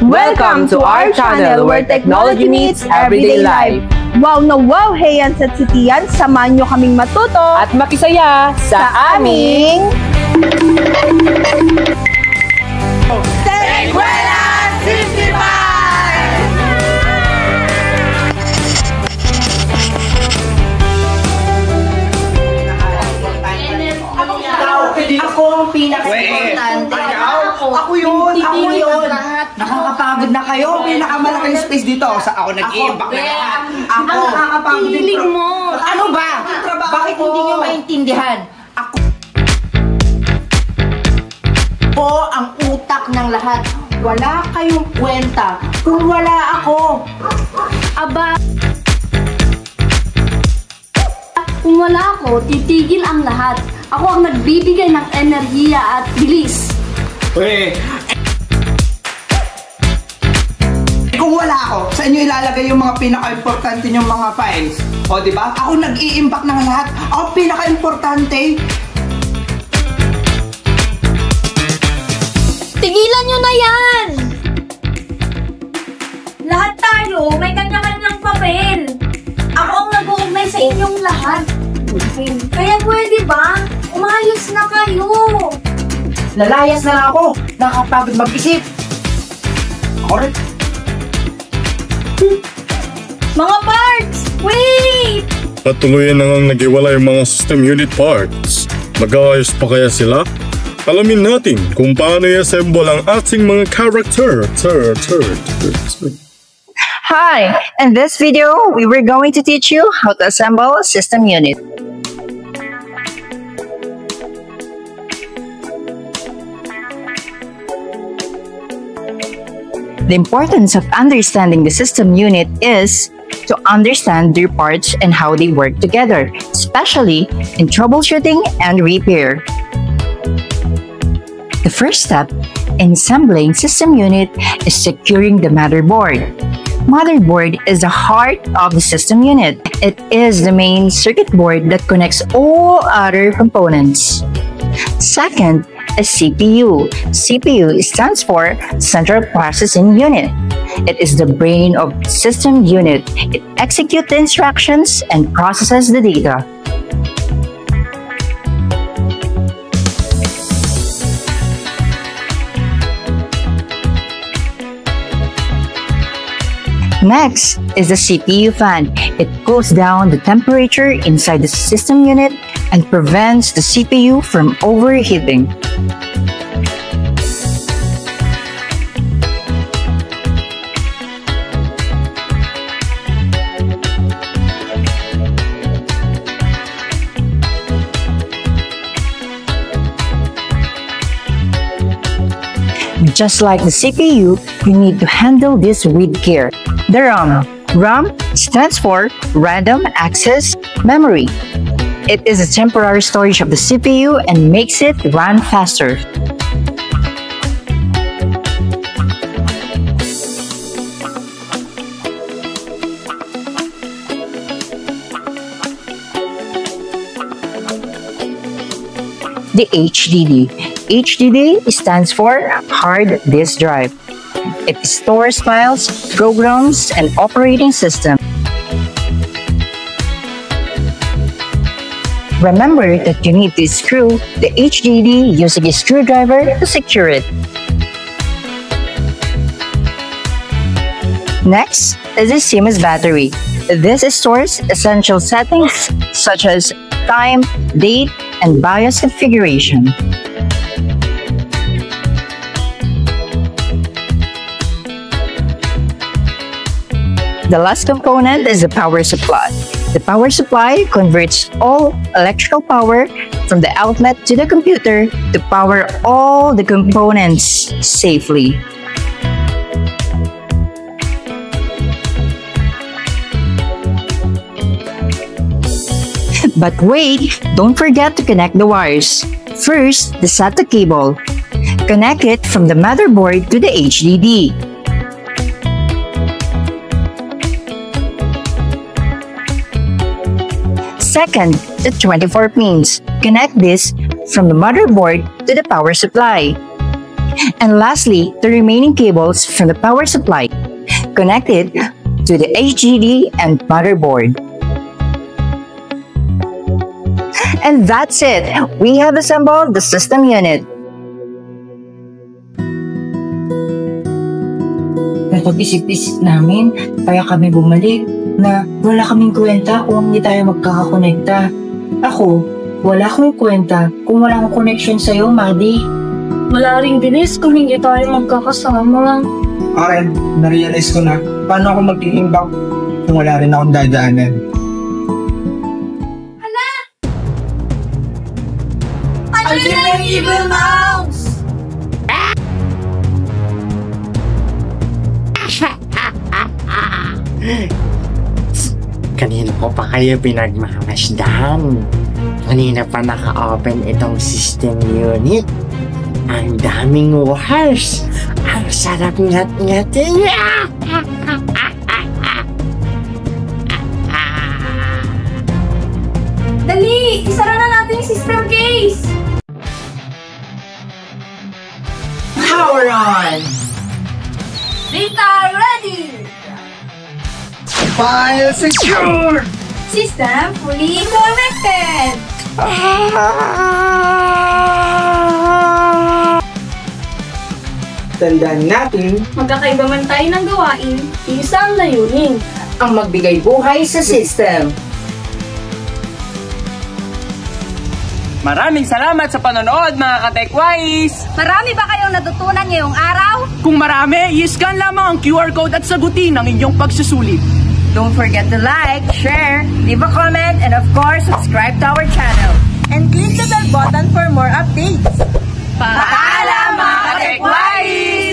Welcome to our channel where technology meets everyday life. Wow na wow, Heian at Sitian, samahan nyo kaming matuto At makisaya sa aming Eskwela Simplified! Ako ang pinaka-importante. Ako yun. Nakakapagod na kayo. Pinakamalaking space dito. Ako nag-iimbak na lahat. Ako nakakapagod din. Feeling mo. Ano ba? Bakit hindi nyo maintindihan? Ako po ang utak ng lahat. Wala kayong kwenta kung wala ako. Aba, kung wala ako, titigil ang lahat. Ako ang nagbibigay ng enerhiya at bilis. Kung wala ako, sa inyo ilalagay yung mga pinaka-importante yung mga files. O, di ba? Ako nag-i-impact ng lahat. Ako pinaka-importante. Tigilan nyo na yan! Lahat tayo, may kanya-kanyang papel. Ako ang nag-uugnay sa inyong lahat. Kaya pwede ba? Umayos na kayo. Lalayas na lang ako. Nakakapagod mag-isip. Correct? Mga parts! Wait! Patuloyan na ngang naghiwalay yung mga system unit parts. Mag-aayos pa kaya sila? Alamin natin kung paano i-assemble ang ating mga character. Hi! In this video, we were going to teach you how to assemble a system unit. The importance of understanding the system unit is to understand their parts and how they work together, especially in troubleshooting and repair. The first step in assembling system unit is securing the motherboard. Motherboard is the heart of the system unit. It is the main circuit board that connects all other components. Second is CPU. CPU stands for Central Processing Unit. It is the brain of system unit. It executes the instructions and processes the data. Next is the CPU fan. It cools down the temperature inside the system unit and prevents the CPU from overheating. Just like the CPU, you need to handle this with care. The RAM. RAM stands for Random Access Memory. It is a temporary storage of the CPU and makes it run faster. The HDD. HDD stands for Hard Disk Drive. It stores files, programs, and operating system. Remember that you need to screw the HDD using a screwdriver to secure it. Next is the CMOS battery. This stores essential settings such as time, date, and BIOS configuration. The last component is the power supply. The power supply converts all electrical power from the outlet to the computer to power all the components safely. But wait, don't forget to connect the wires. First, the SATA cable. Connect it from the motherboard to the HDD. Second, the 24 pins. Connect this from the motherboard to the power supply. And lastly, the remaining cables from the power supply connected to the HDD and motherboard. And that's it. We have assembled the system unit. Napag-isip-isip namin, kaya kami bumalik na wala kaming kwenta kung hindi tayo magkakakonekta. Ako, wala akong kwenta kung wala akong connection sa'yo, Maddie. Wala ring bilis kung hindi tayo magkakasama. Karen, na-realize ko na paano ako mag-iimbak kung wala rin akong dadaanan. Ano yung evil mouse? Kanina ko pa kayo pinagmamasdan. Kanina pa naka-open itong system unit. Ang daming wires. Ang sarap ngat-ngatin. Dali! Isara na natin yung system case! Power on! Data ready! File secure! System fully connected! Tandaan natin, Magkakaiba man tayo ng gawain, isang layunin. Ang magbigay buhay sa system. Maraming salamat sa panonood mga ka-Techwise! Marami ba kayong natutunan ngayong araw? Kung marami, i-scan lamang ang QR code at sagutin ang inyong pagsusulit. Don't forget to like, share, leave a comment, and of course, subscribe to our channel. And click the bell button for more updates. Paalam mga ka-Techwise!